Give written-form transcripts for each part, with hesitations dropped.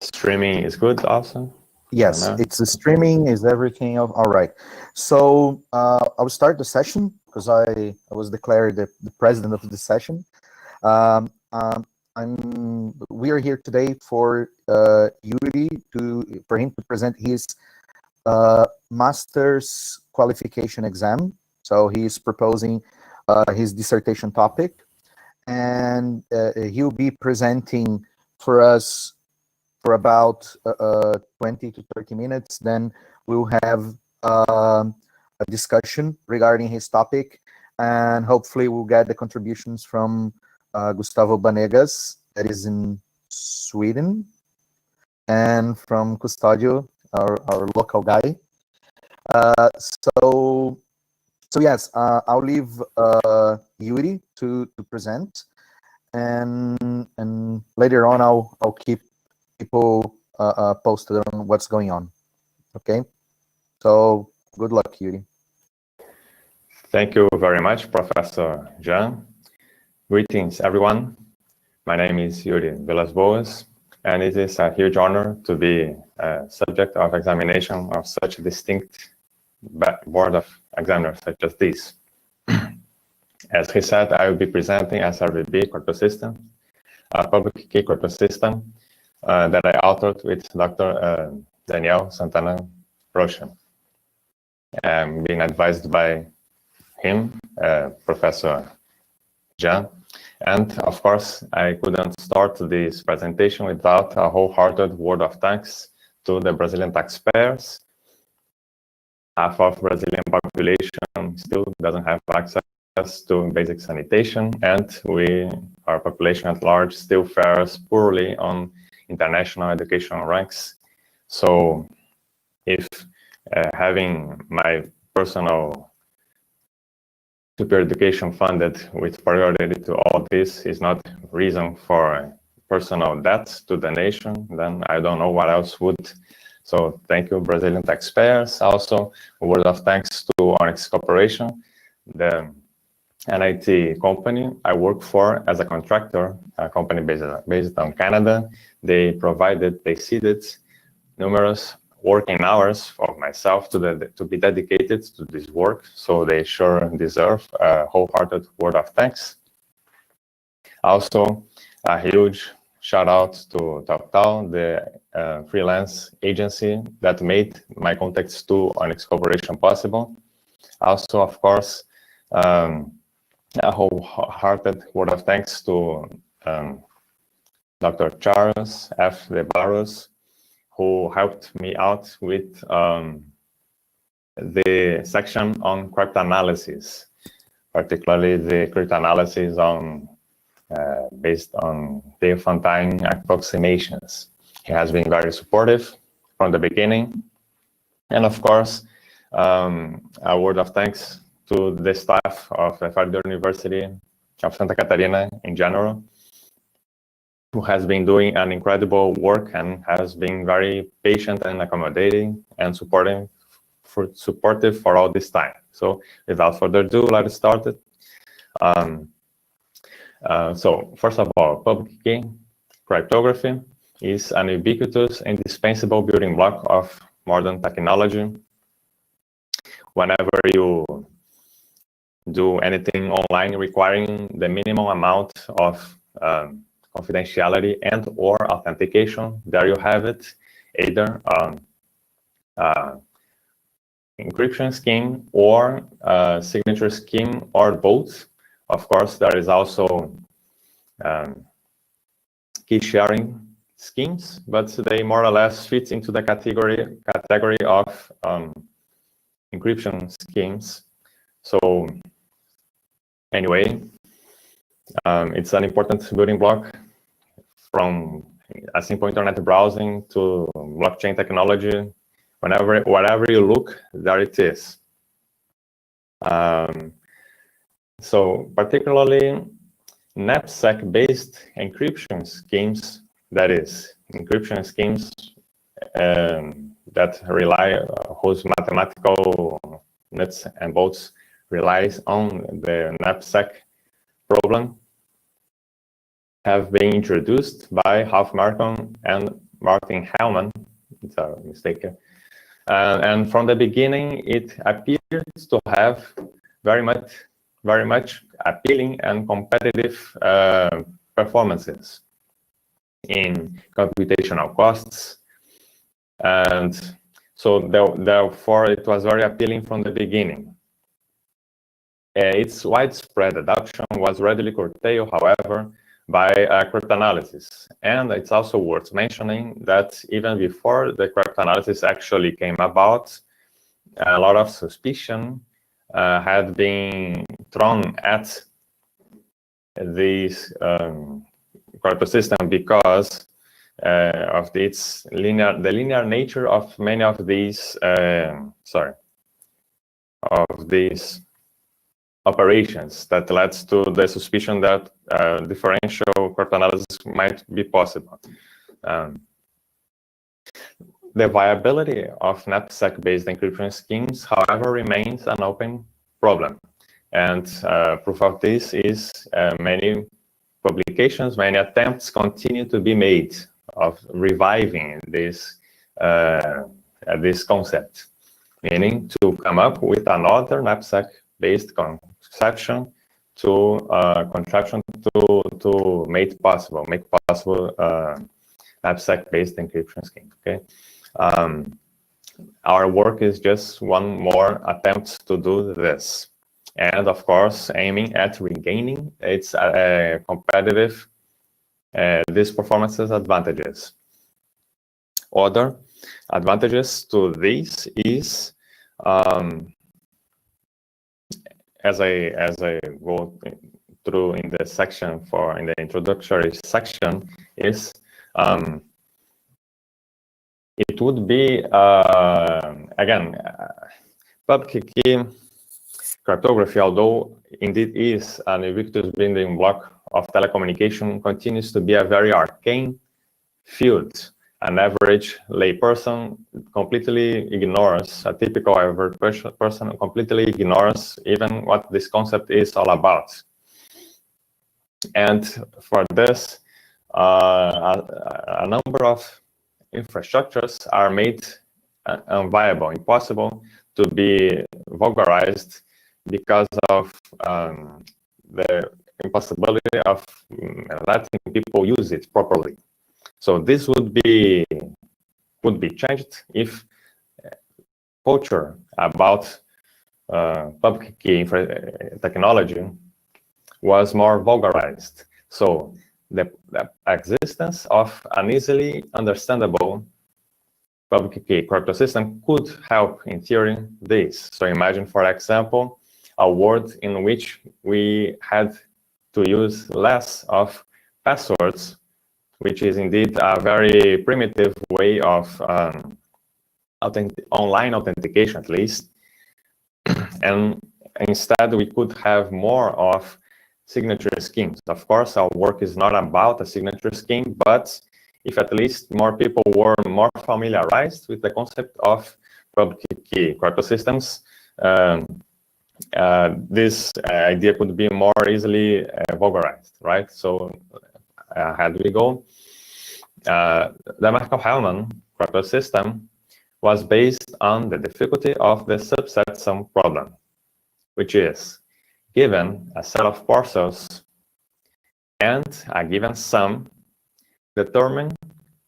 Streaming is good also? Yes, it's the streaming, is everything all right. So I'll start the session because I was declared the president of the session. We are here today for Yuri for him to present his master's qualification exam. So he's proposing his dissertation topic, and he'll be presenting for us for about 20 to 30 minutes. Then we'll have a discussion regarding his topic, and hopefully we'll get the contributions from Gustavo Banegas, that is in Sweden, and from Custodio, our local guy. So yes, I'll leave Yuri to present, and later on I'll keep people posted on what's going on. Okay, so good luck, Yuri. Thank you very much, Professor Jean. Greetings, everyone. My name is Yuri Villas-Boas, and it is a huge honor to be a subject of examination of such a distinct board of examiners such as this. As he said, I will be presenting SRVB cryptosystem, a public key cryptosystem that I authored with Dr. Daniel Santana Rocha, being advised by him, Professor Jean. And of course, I couldn't start this presentation without a wholehearted word of thanks to the Brazilian taxpayers. Half of Brazilian population still doesn't have access to basic sanitation, and our population at large still fares poorly on international educational ranks. So if having my personal superior education funded with priority to all this is not reason for personal debt to the nation, then I don't know what else would. So thank you, Brazilian taxpayers. Also, a word of thanks to Onyx Corporation, the NIT company I work for as a contractor, a company based on Canada. They seeded numerous working hours for myself to be dedicated to this work, so they sure deserve a wholehearted word of thanks. Also, a huge shout out to TopTal, the freelance agency that made my contacts to Onyx Corporation possible. Also, of course, a wholehearted word of thanks to Dr. Charles F. De Barros, who helped me out with the section on cryptanalyses, particularly the cryptanalyses based on Diophantine approximations. He has been very supportive from the beginning. And of course, a word of thanks to the staff of the Federal University of Santa Catarina in general, who has been doing an incredible work and has been very patient and accommodating and supportive for all this time. So without further ado, let's start it. So first of all, public key cryptography is an ubiquitous, indispensable building block of modern technology. Whenever you do anything online requiring the minimum amount of confidentiality and or authentication, there you have it, either encryption scheme or signature scheme or both. Of course, there is also key sharing schemes, but they more or less fit into the category of encryption schemes. So anyway, it's an important building block from a simple internet browsing to blockchain technology. Wherever you look, there it is. So particularly Knapsack-based encryption schemes, that is, encryption schemes that rely, whose mathematical nuts and bolts relies on the Nep.Sec problem, have been introduced by Ralph Merton and Martin Hellman. It's a mistake here. And from the beginning, it appears to have very much appealing and competitive performances in computational costs. And so therefore, it was very appealing from the beginning. Its widespread adoption was readily curtailed, however, by cryptanalysis. And it's also worth mentioning that even before the cryptanalysis actually came about, a lot of suspicion had been thrown at this cryptosystem because of the linear nature of many of these operations that led to the suspicion that differential cryptanalysis might be possible. The viability of Knapsack-based encryption schemes, however, remains an open problem. And proof of this is many publications, many attempts continue to be made of reviving this concept, meaning to come up with another Knapsack-based contraption to make possible Knapsack-based encryption scheme. Okay, our work is just one more attempt to do this, and of course, aiming at regaining its competitive these performances advantages. Other advantages to this is as I go through in the section in the introductory section is it would be again public key cryptography, although indeed is an ubiquitous building block of telecommunication, continues to be a very arcane field. An average layperson completely ignores, a typical average person completely ignores even what this concept is all about. And for this, a number of infrastructures are made unviable, impossible to be vulgarized because of the impossibility of letting people use it properly. So this would be changed if culture about public key technology was more vulgarized. So the existence of an easily understandable public key cryptosystem could help in theory this. So imagine, for example, a world in which we had to use less of passwords, which is indeed a very primitive way of online authentication, at least. And instead, we could have more of signature schemes. Of course, our work is not about a signature scheme, but if at least more people were more familiarized with the concept of public key cryptosystems, this idea could be more easily vulgarized, right? So ahead we go. The Markov-Hellman cryptosystem was based on the difficulty of the subset sum problem, which is given a set of parcels and a given sum, determine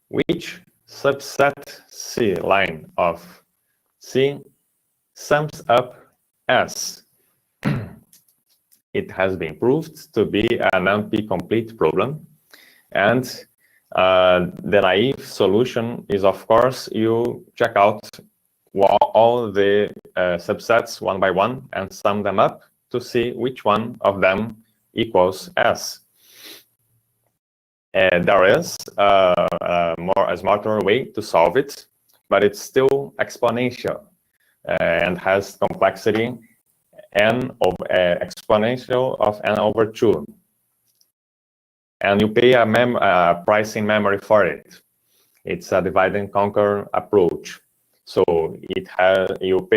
which subset C line of C sums up S. It has been proved to be an NP-complete problem, and the naive solution is, of course, you check out all the subsets one by one and sum them up to see which one of them equals S. There is a smarter way to solve it, but it's still exponential and has complexity n of exponential of n over 2. And you pay a price in memory for it. It's a divide and conquer approach. So it has you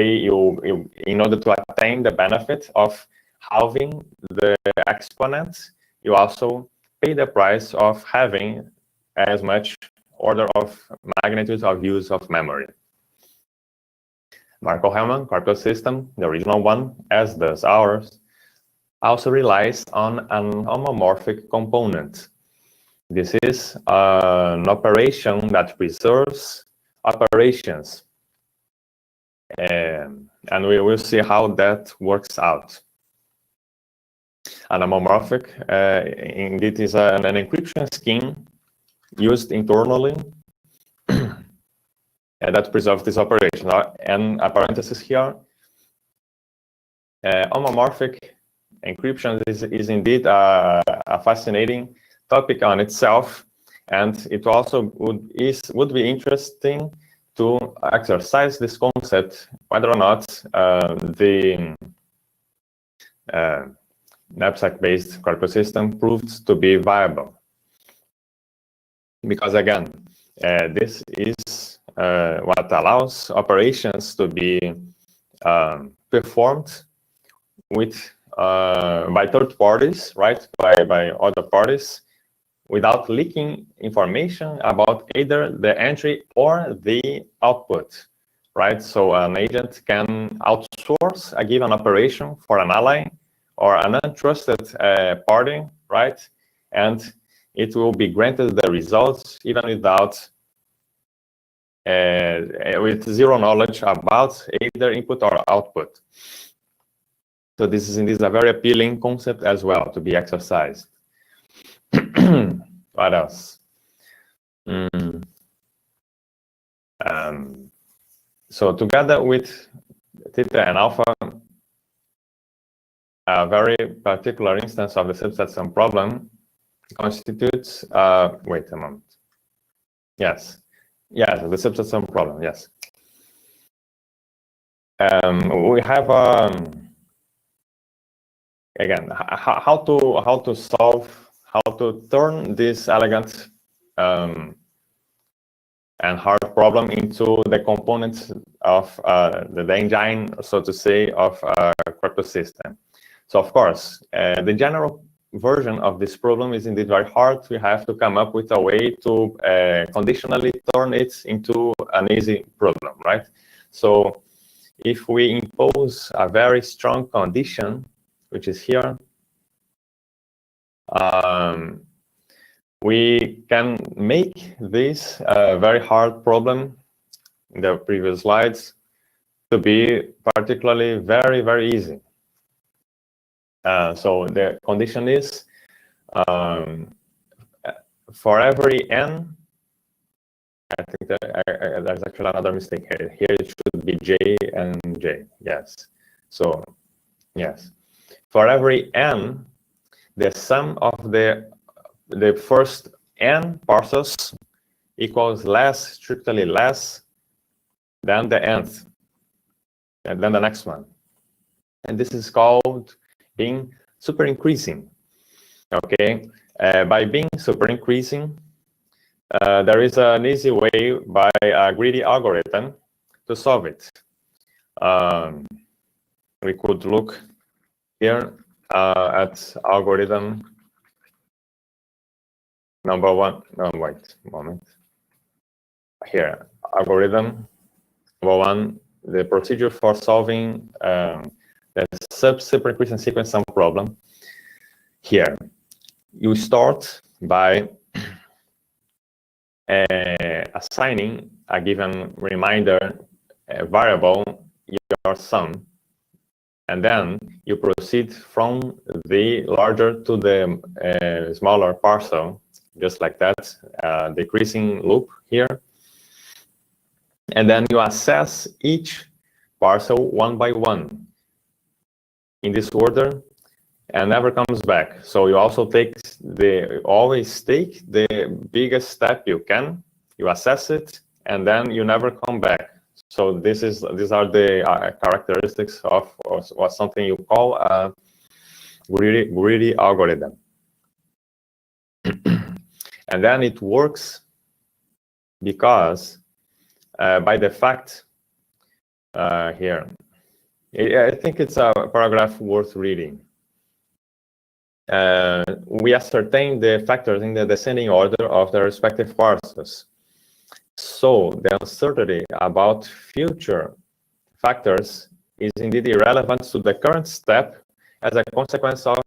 in order to attain the benefit of halving the exponent, you also pay the price of having as much order of magnitude of use of memory. Markov-Hellman cryptosystem, the original one, as does ours, also relies on an homomorphic component. This is an operation that preserves operations. And we will see how that works out. An homomorphic, indeed, is an encryption scheme used internally that preserves this operation. And a parenthesis here, homomorphic encryption is indeed a fascinating topic on itself, and it also would be interesting to exercise this concept, whether or not the Knapsack-based cryptosystem proved to be viable. Because again, this is what allows operations to be performed with by third parties, right? By other parties, without leaking information about either the entry or the output, right? So an agent can outsource a given operation for an ally or an untrusted party, right? And it will be granted the results even without, with zero knowledge about either input or output. So this is indeed a very appealing concept as well to be exercised. What else? So together with theta and alpha, a very particular instance of the subset sum problem constitutes, wait a moment. Yes, the subset sum problem, yes. We have, again, how to solve, how to turn this elegant and hard problem into the components of the engine, so to say, of a cryptosystem. So of course, the general version of this problem is indeed very hard. We have to come up with a way to conditionally turn it into an easy problem, right? So if we impose a very strong condition, which is here, we can make this very hard problem in the previous slides to be particularly very, very easy. So the condition is for every n, I think that there's actually another mistake here. Here it should be j and j, yes. So, yes. For every n, the sum of the first n parcels equals less, strictly less than the nth, and then the next one. And this is called being super increasing. Okay, by being super increasing, there is an easy way by a greedy algorithm to solve it. We could look here at algorithm number one. No, wait a moment. Here, algorithm number one, the procedure for solving the super increasing sequence sum problem. Here, you start by assigning a given reminder variable, your sum, and then you proceed from the larger to the smaller parcel, just like that, decreasing loop here. And then you assess each parcel one by one in this order, and never comes back. So you also always take the biggest step you can, you assess it, and then you never come back. So these are the characteristics of what something you call a greedy algorithm. And then it works because by the fact here, I think it's a paragraph worth reading. We ascertain the factors in the descending order of their respective parcels. So the uncertainty about future factors is indeed irrelevant to the current step as a consequence of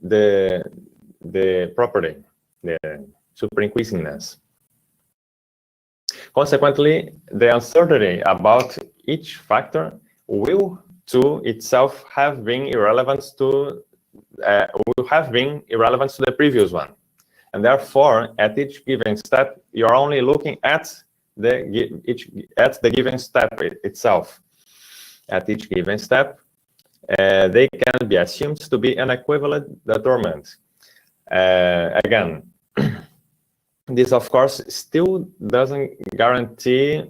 the property, the superinquisitingness. Consequently, the uncertainty about each factor will to itself have been irrelevant to the previous one, and therefore at each given step you're only looking at the given step itself. At each given step, they can be assumed to be an equivalent determinant. Again, this of course still doesn't guarantee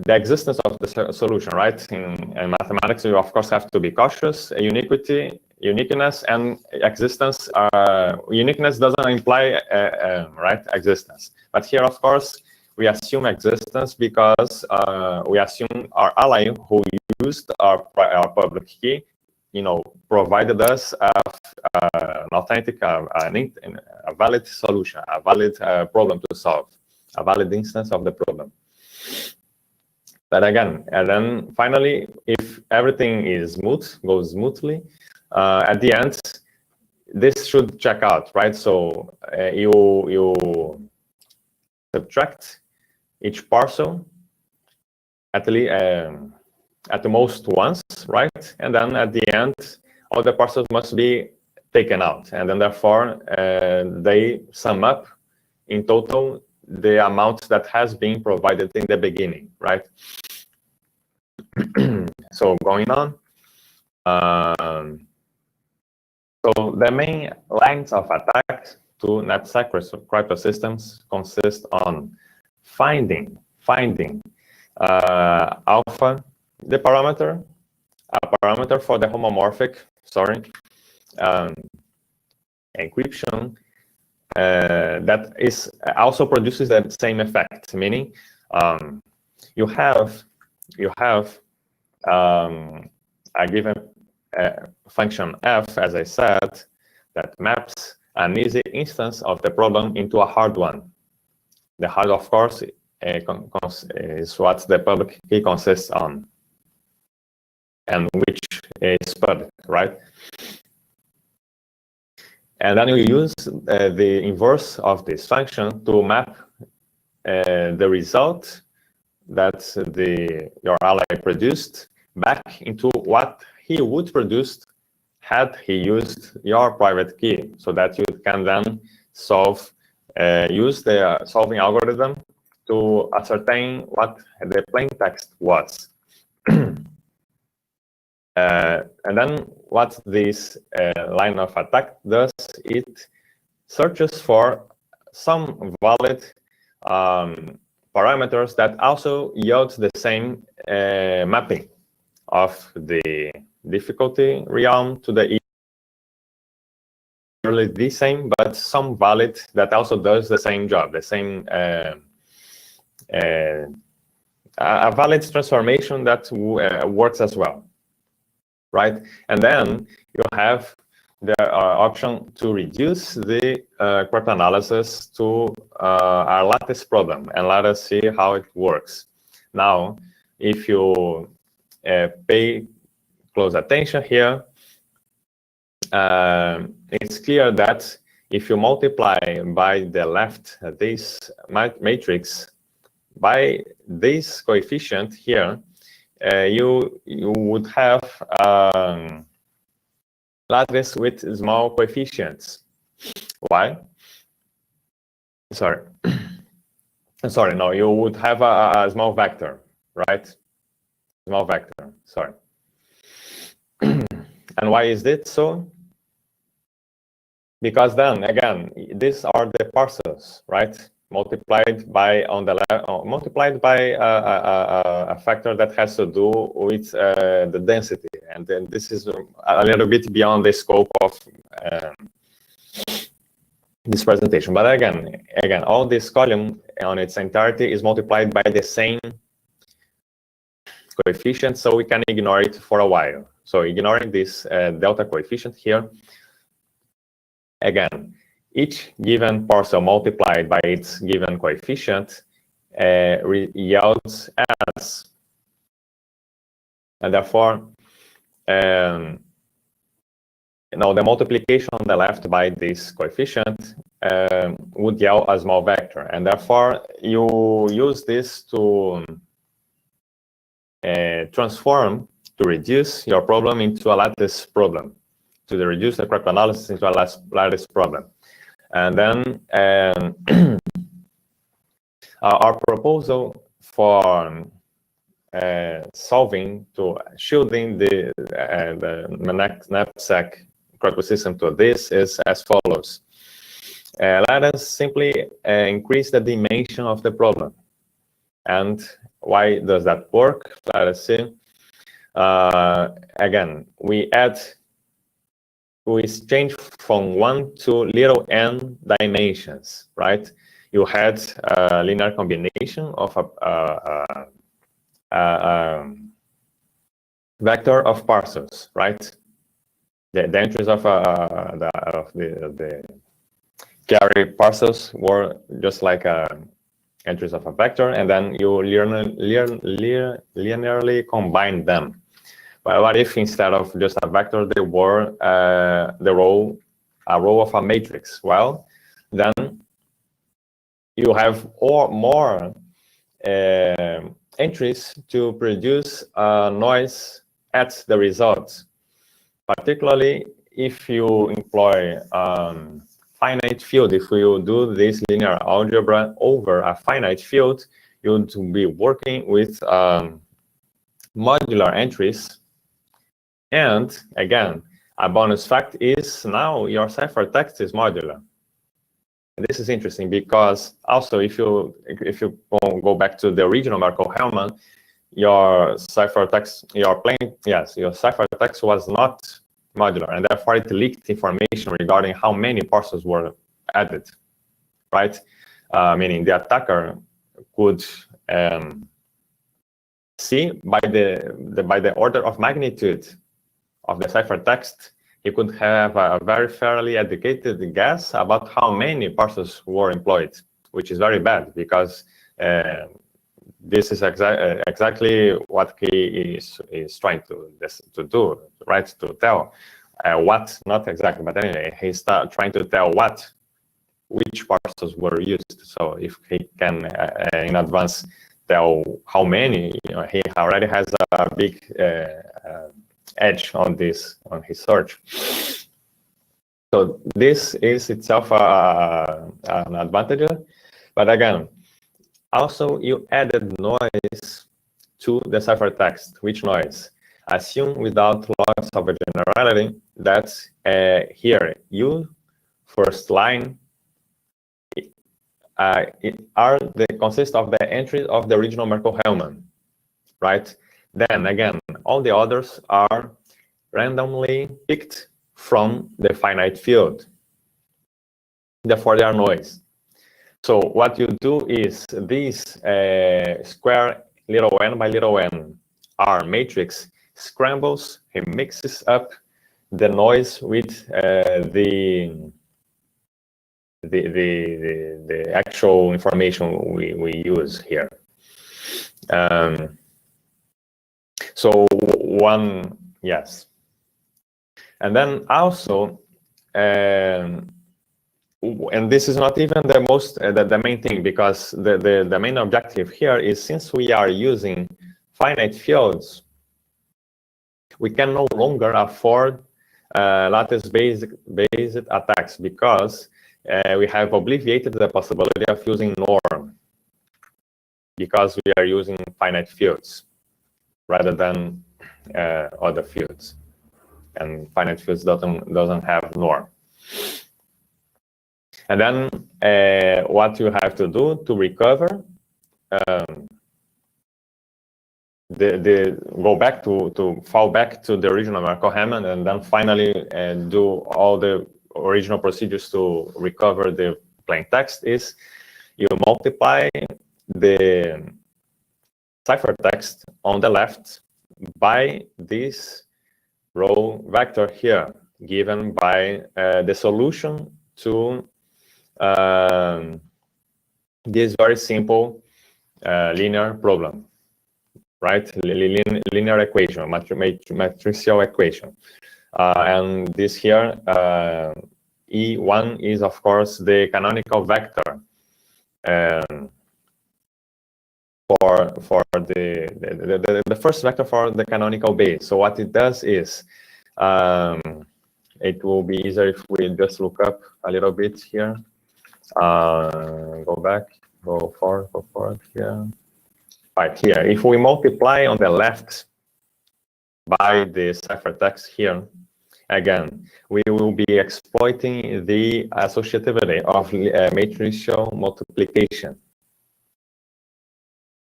the existence of the solution, right? In mathematics, you of course have to be cautious. Uniqueness, and existence. Uniqueness doesn't imply right existence, but here, of course, we assume existence because we assume our ally who used our public key, provided us an authentic, a valid solution, a valid problem to solve, a valid instance of the problem. But again, and then finally, if everything is goes smoothly, at the end, this should check out, right? So you subtract each parcel at the most once, right? And then at the end, all the parcels must be taken out, and then therefore they sum up in total the amount that has been provided in the beginning, right? So going on. So the main lines of attack to Nep.Sec cryptosystems consist on finding alpha, a parameter for the homomorphic, encryption that is also produces the same effect, meaning you have a given function f, as I said, that maps an easy instance of the problem into a hard one. The hard, of course, is what the public key consists on, and which is public, right? And then you use the inverse of this function to map the result that your ally produced back into what he would produce had he used your private key, so that you can then use the solving algorithm to ascertain what the plain text was. And then what this line of attack does, it searches for some valid parameters that also yield the same mapping of the difficulty realm to the the same, but some valid that also does the same job, the same a valid transformation that works as well, right? And then you have the option to reduce the cryptanalysis to our lattice problem, and let us see how it works. Now, if you pay close attention here, it's clear that if you multiply by the left this matrix by this coefficient here, you would have lattice with small coefficients. Why? Sorry. Sorry, no, you would have a small vector, right? Small vector, sorry. And why is it so? Because then, again, these are the parcels, right? Multiplied by a factor that has to do with the density, and then this is a little bit beyond the scope of this presentation. But again, all this column on its entirety is multiplied by the same coefficient, so we can ignore it for a while. So ignoring this delta coefficient here, again, each given parcel multiplied by its given coefficient yields S. And therefore, now the multiplication on the left by this coefficient would yield a small vector. And therefore, you use this to transform, to reduce your problem into a lattice problem, to reduce the cryptanalysis into a lattice problem. And then our proposal for shielding the Nep.Sec cryptosystem to this is as follows. Let us simply increase the dimension of the problem. And why does that work? Let us see. Again, we change from 1 to little n dimensions, right? You had a linear combination of a vector of parcels, right? The entries of the carry parcels were just like entries of a vector, and then you linearly combine them. But what if instead of just a vector, they were a row of a matrix? Well, then you have more entries to produce noise at the results. Particularly if you employ finite field, if you do this linear algebra over a finite field, you would be working with modular entries. And again, a bonus fact is now your ciphertext is modular. And this is interesting because also if you go back to the original Markov-Hellman, your ciphertext was not modular, and therefore it leaked information regarding how many parcels were added, right? Meaning the attacker could see by the order of magnitude of the ciphertext, he could have a very fairly educated guess about how many parcels were employed, which is very bad because this is exactly what he is trying to do, right? To tell what, not exactly, but anyway, he's trying to tell which parcels were used. So if he can in advance tell how many, he already has a big edge on his search. So this is itself an advantage, but again, also, you added noise to the ciphertext. Which noise? Assume without loss of a generality that here, first line, consist of the entries of the original Markov-Hellman, right? Then again, all the others are randomly picked from the finite field. Therefore, they are noise. So what you do is these square little n by little n R matrix scrambles, it mixes up the noise with the actual information we use here. So yes. And then also, and this is not even the most the main thing, because the main objective here is, since we are using finite fields, we can no longer afford lattice-based attacks, because we have obviated the possibility of using norm, because we are using finite fields rather than other fields, and finite fields doesn't have norm. And then what you have to do to recover, go back to fall back to the original Markov-Hellman, and then finally do all the original procedures to recover the plain text, is you multiply the ciphertext on the left by this row vector here, given by the solution to this very simple linear problem, right? Linear equation, matricial equation. And this here, E1 is, of course, the canonical vector for the first vector for the canonical base. So what it does is, it will be easier if we just look up a little bit here. Go back, go forward here. Right here, if we multiply on the left by the ciphertext here, again, we will be exploiting the associativity of matricial multiplication,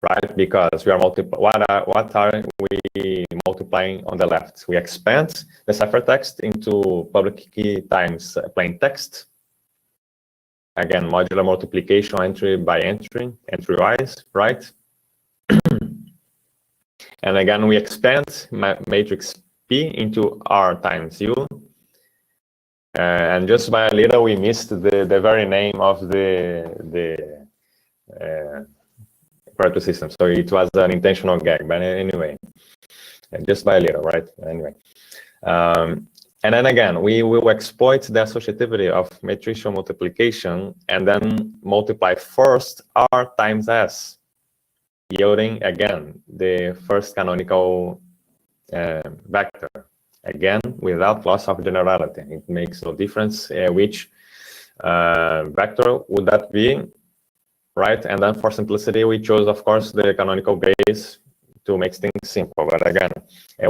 right? Because we are what are we multiplying on the left? We expand the ciphertext into public key times plain text. Again, modular multiplication entry by entry, entry-wise, right? And again, we expand matrix P into R times U. And just by a little, we missed the very name of the cryptosystem. So it was an intentional gag, but anyway, just by a little, right? Anyway. And then again, we will exploit the associativity of matricial multiplication and then multiply first R times S, yielding, again, the first canonical vector. Again, without loss of generality. It makes no difference which vector would that be, right? And then for simplicity, we chose, of course, the canonical base to make things simple. But again,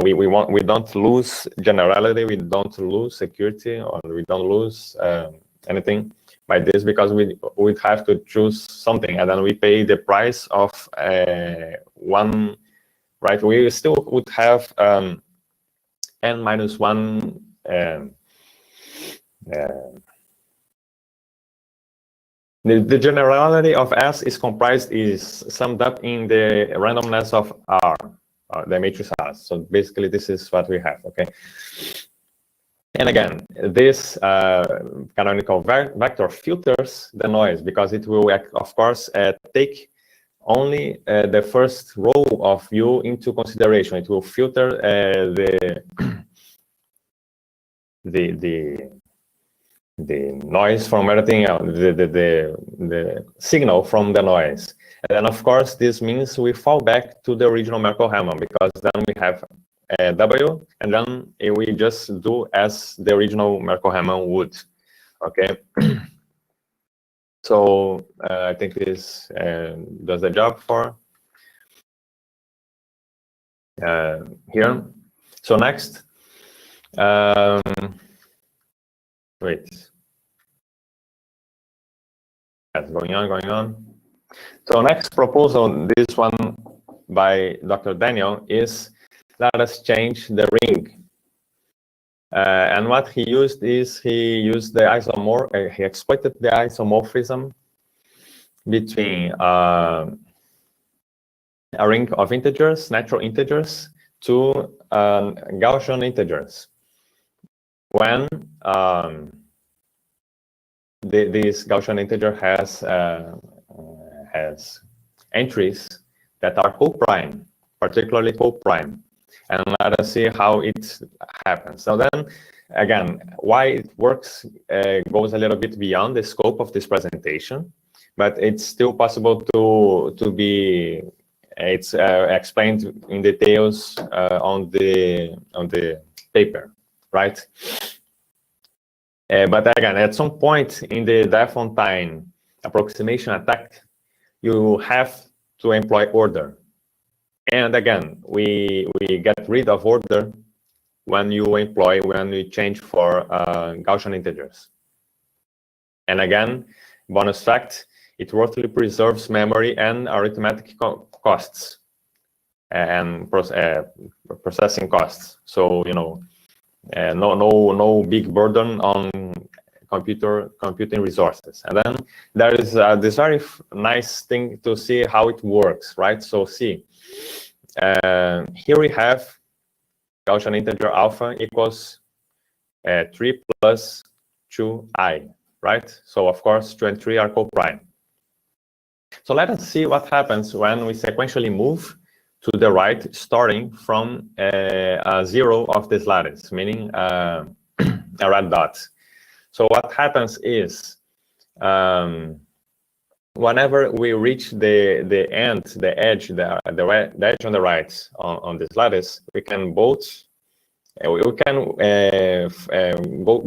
we don't lose generality, we don't lose security, or we don't lose anything by this, because we would have to choose something, and then we pay the price of one, right? We still would have n minus one the generality of S is summed up in the randomness of R, the matrix R. So basically, this is what we have, okay? And again, this canonical vector filters the noise, because it will, of course, take only the first row of U into consideration. It will filter the noise from everything else, the signal from the noise. And then, of course, this means we fall back to the original Merkle-Hammond, because then we have W, and then we just do as the original Merkle-Hammond would, okay? So I think this does the job for here. So next, wait. Yes, going on. So next proposal, this one by Dr. Daniel, is let us change the ring. And what he used is he used the he exploited the isomorphism between a ring of integers, natural integers, to Gaussian integers. When this Gaussian integer has entries that are co-prime, particularly co-prime. And let us see how it happens. So then, again, why it works goes a little bit beyond the scope of this presentation, but it's still possible to be. It's explained in details on the paper, right? But again, at some point in the Diophantine approximation attack, you have to employ order. And again, we get rid of order when you change for Gaussian integers. And again, bonus fact, it roughly preserves memory and arithmetic costs and processing costs. So, you know, no big burden on computing resources. And then there is this very nice thing to see how it works, right? So see, here we have Gaussian integer alpha equals 3 plus 2i, right? So of course 2 and 3 are co-prime. So let us see what happens when we sequentially move to the right, starting from a 0 of this lattice, meaning a red dot. So what happens is, whenever we reach the end, the edge, the edge on the right on this lattice, we can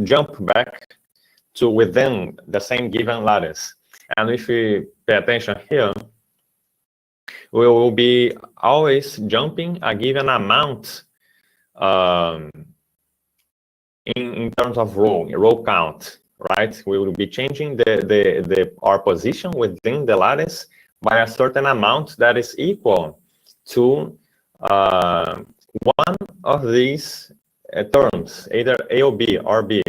jump back to within the same given lattice. And if we pay attention here, we will be always jumping a given amount in terms of row count, right? We will be changing our position within the lattice by a certain amount that is equal to one of these terms, either A or B, or B.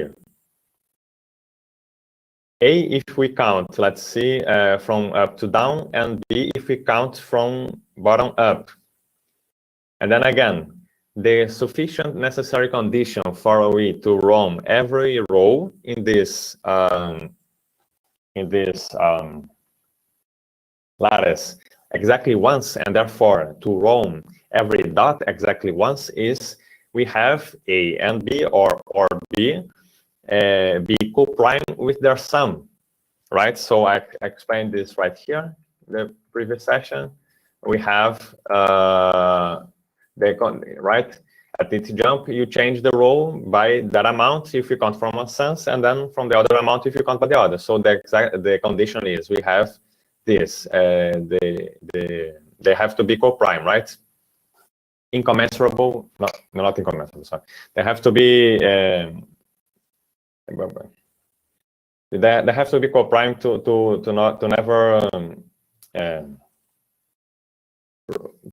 A if we count, let's see, from up to down, and B if we count from bottom up. And then again, the sufficient necessary condition for we to roam every row in this lattice exactly once, and therefore to roam every dot exactly once, is we have A and B or B be co-prime with their sum, right? So I explained this right here, the previous session. We have right at each jump, you change the row by that amount if you count from one sense, and then from the other amount if you count by the other. So the condition is we have this. They have to be co-prime, right? Incommensurable, not incommensurable. Sorry, they have to be. They have to be co-prime to never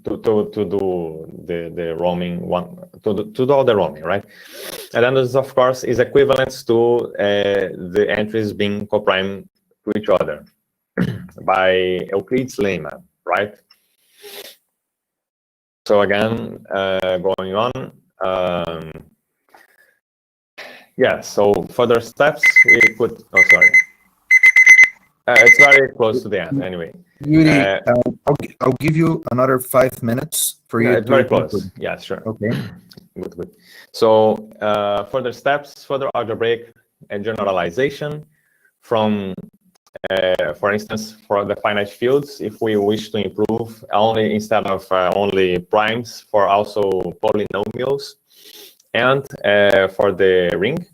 to do the roaming one, to do all the roaming, right? And then this of course is equivalent to the entries being co-prime to each other by Euclid's lemma, right? So again, going on, yeah, so further steps we could, oh sorry, it's very close to the end anyway. Yuri, I'll give you another 5 minutes for you. It's very close. Yeah, sure. Okay. Good. So further steps, further algebraic and generalization from, for instance, for the finite fields, if we wish to improve only instead of only primes, for also polynomials, and for the ring,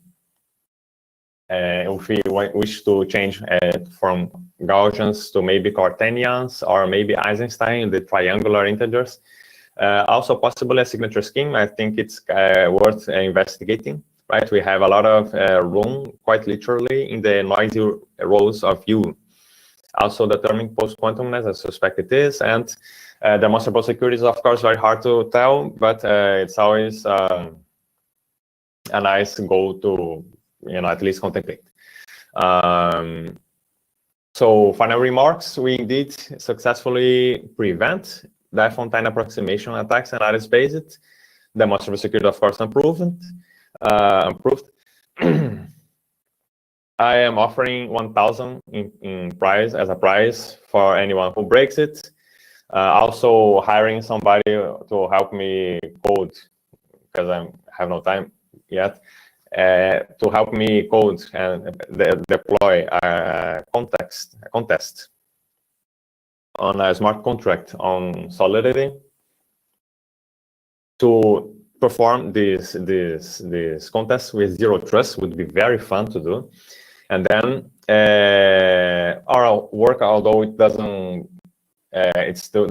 if we wish to change from Gaussians to maybe Cartesians or maybe Eisenstein, the triangular integers. Also possibly a signature scheme. I think it's worth investigating, right? We have a lot of room, quite literally, in the noisy rows of U. Also determining post-quantumness, I suspect it is, and demonstrable security is, of course, very hard to tell, but it's always a nice goal to, at least contemplate. So final remarks, we indeed successfully prevent Diophantine approximation attacks and Lattice-based. Demonstrable security, of course, improved. I am offering 1,000 in prize as a prize for anyone who breaks it. Also hiring somebody to help me code, because I have no time yet, to help me code and deploy a contest on a smart contract on Solidity to perform this contest with zero trust. Would be very fun to do. And then our work, although it doesn't, there is still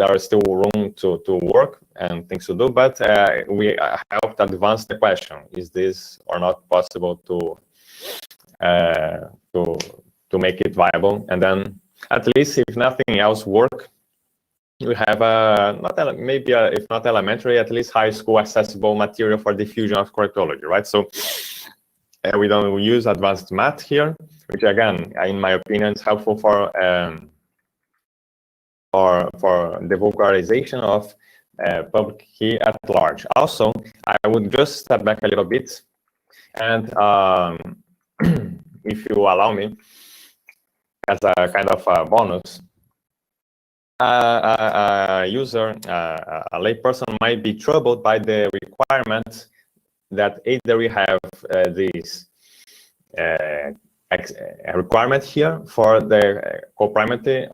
room to work and things to do, but we helped advance the question: is this or not possible to make it viable? And then, at least if nothing else work, we have if not elementary, at least high school accessible material for diffusion of cryptology, right? So we don't use advanced math here, which again, in my opinion, is helpful for the vocalization of public key at large. Also, I would just step back a little bit and if you allow me, as a kind of a bonus, a user, a layperson might be troubled by the requirement that either we have this requirement here for the coprimality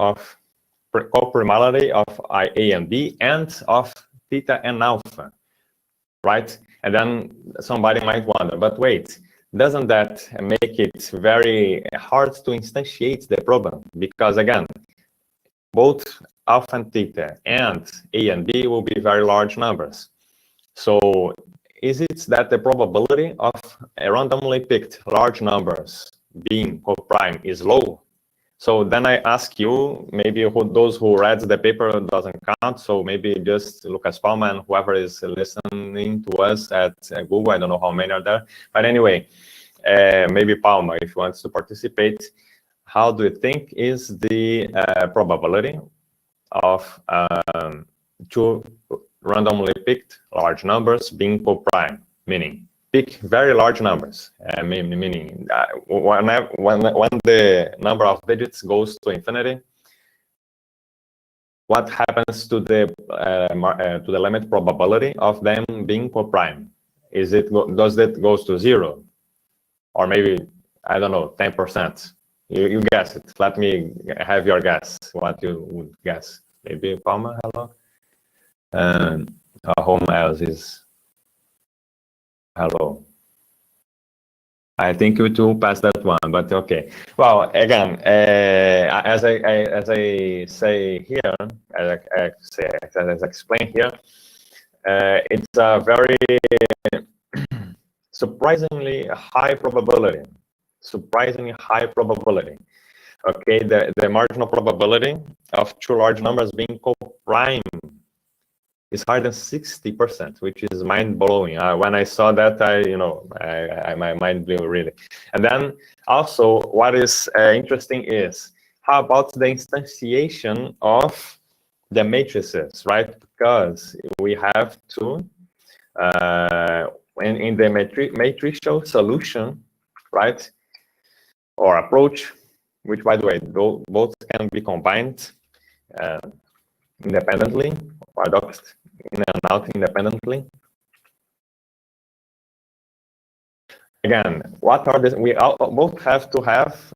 of A and B and of theta and alpha, right? And then somebody might wonder, but wait, doesn't that make it very hard to instantiate the problem? Because again, both alpha and theta and A and B will be very large numbers. So is it that the probability of randomly picked large numbers being coprime is low? So then I ask you, maybe those who read the paper doesn't count, so maybe just Lucas Palma and whoever is listening to us at Google, I don't know how many are there, but anyway, maybe Palma, if you want to participate, how do you think is the probability of two randomly picked large numbers being coprime, meaning pick very large numbers, meaning when the number of digits goes to infinity, what happens to the limit probability of them being coprime? Does it goes to 0, or maybe, I don't know, 10%? You guess it. Let me have your guess. What you would guess? Maybe Palma, hello. Whom else is hello? I think you two passed that one, but okay. Well, again, as I say here, as I explain here, it's a very surprisingly high probability. Okay, the marginal probability of two large numbers being coprime is higher than 60%, which is mind-blowing. When I saw that, my mind blew really. And then also, what is interesting is, how about the instantiation of the matrices, right? Because we have to, in the matricial solution, right, or approach, which, by the way, both can be combined independently, or doxed in and out independently. Again, what are the? We both have to have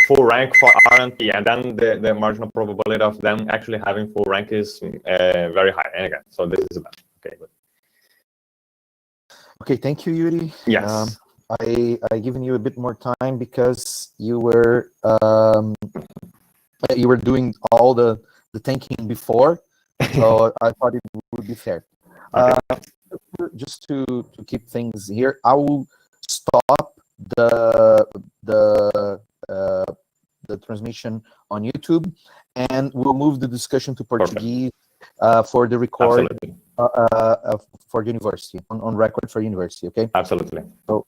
full rank for R and P, and then the marginal probability of them actually having full rank is very high. And again, so this is bad. Okay, good. Okay, thank you, Yuri. Yes. I given you a bit more time because you were doing all the thinking before, so I thought it would be fair. Okay. Just to keep things here, I will stop the transmission on YouTube, and we'll move the discussion to Portuguese for the record for the university, on record for university. Okay. Absolutely. So